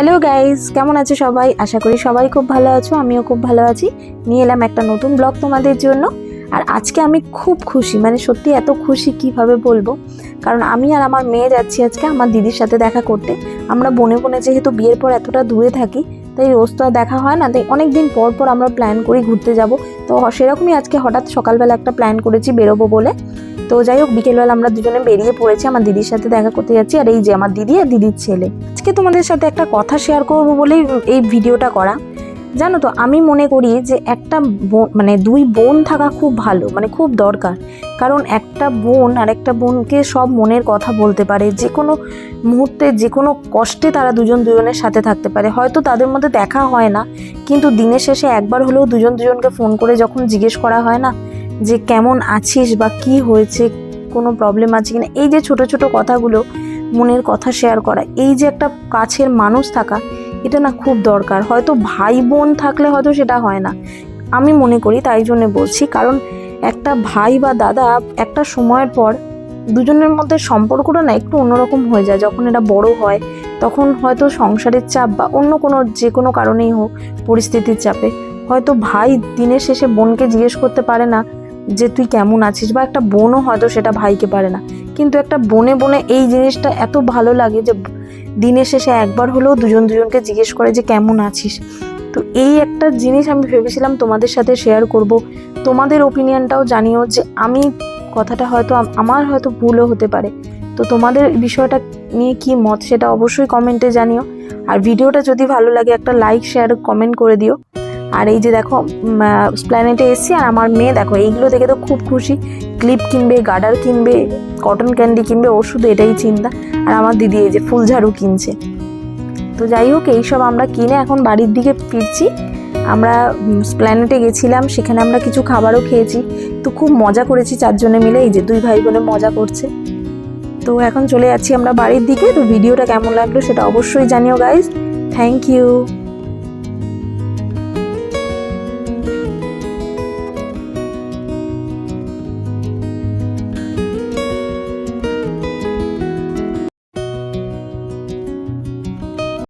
Hello guys, কেমন আছো সবাই? আশা করি সবাই খুব ভালো আছো, আমিও খুব ভালো আছি। নিয়ে এলাম একটা নতুন ব্লগ তোমাদের জন্য। আর আজকে আমি খুব খুশি, মানে সত্যি এত খুশি কিভাবে বলবো। কারণ আমি আর আমার মেয়ে যাচ্ছি আজকে আমার দিদির সাথে দেখা করতে। আমরা বনে বনে যেহেতু বিয়ের পর এতটা দূরে থাকি, তাই রোজ তো আর দেখা হয় না, তাই অনেক দিন পর পর আমরা প্ল্যান করি ঘুরতে যাব। তো সেরকমই আজকে হঠাৎ সকালবেলা একটা প্ল্যান করেছি বেরোবো বলে। তো যাই হোক, বিকেলবেলা আমরা দুজনে বেরিয়ে পড়েছি, আমার দিদির সাথে দেখা করতে যাচ্ছি। আর এই যে আমার দিদি আর দিদির ছেলে। আজকে তোমাদের সাথে একটা কথা শেয়ার করবো বলেই এই ভিডিওটা করা। জানো তো, আমি মনে করি যে একটা মানে দুই বোন থাকা খুব ভালো, মানে খুব দরকার। কারণ একটা বোন আর একটা বোনকে সব মনের কথা বলতে পারে, যে কোনো মুহূর্তে যে কোনো কষ্টে তারা দুজন দুজনের সাথে থাকতে পারে। হয়তো তাদের মধ্যে দেখা হয় না, কিন্তু দিনের শেষে একবার হলেও দুজন দুজনকে ফোন করে যখন জিজ্ঞেস করা হয় না যে কেমন আছিস বা কি হয়েছে, কোনো প্রবলেম আছে কিনা, এই যে ছোট ছোট কথাগুলো, মনের কথা শেয়ার করা, এই যে একটা কাছের মানুষ থাকা, এটা না খুব দরকার। হয়তো ভাই বোন থাকলে হয়তো সেটা হয় না, আমি মনে করি, তাই জন্য বলছি। কারণ একটা ভাই বা দাদা একটা সময়ের পর দুজনের মধ্যে সম্পর্কটা না একটু অন্যরকম হয়ে যায়। যখন এরা বড় হয় তখন হয়তো সংসারের চাপ বা অন্য কোনো যে কোনো কারণেই হোক, পরিস্থিতির চাপে হয়তো ভাই দিনের শেষে বোনকে জিজ্ঞেস করতে পারে না যে তুই কেমন আছিস, বা একটা বোনও হয়তো সেটা ভাইকে পারে না। কিন্তু একটা বনে বনে এই জিনিসটা এত ভালো লাগে যে দিনের শেষে একবার হলেও দুজন দুজনকে জিজ্ঞেস করে যে কেমন আছিস। তো এই একটা জিনিস আমি ভেবেছিলাম তোমাদের সাথে শেয়ার করব। তোমাদের ওপিনিয়নটাও জানিও, যে আমি কথাটা হয়তো আমার হয়তো ভুলও হতে পারে। তো তোমাদের বিষয়টা নিয়ে কি মত সেটা অবশ্যই কমেন্টে জানিও। আর ভিডিওটা যদি ভালো লাগে একটা লাইক শেয়ার কমেন্ট করে দিও। আর এই যে দেখো, প্ল্যানেটে এসছি, আর আমার মেয়ে দেখো এইগুলো দেখে তো খুব খুশি। ক্লিপ কিনবে, গার্ডার কিনবে, কটন ক্যান্ডি কিনবে, ওর শুধু এটাই চিন্তা। আর আমার দিদি এই যে ফুল ঝাড়ু কিনছে। তো যাই হোক, এইসব আমরা কিনে এখন বাড়ির দিকে ফিরছি। আমরা প্ল্যানেটে গেছিলাম, সেখানে আমরা কিছু খাবারও খেয়েছি। তো খুব মজা করেছি চারজনে মিলে, এই যে দুই ভাই বোনে মজা করছে। তো এখন চলে যাচ্ছি আমরা বাড়ির দিকে। তো ভিডিওটা কেমন লাগলো সেটা অবশ্যই জানিও গাইজ। Thank you.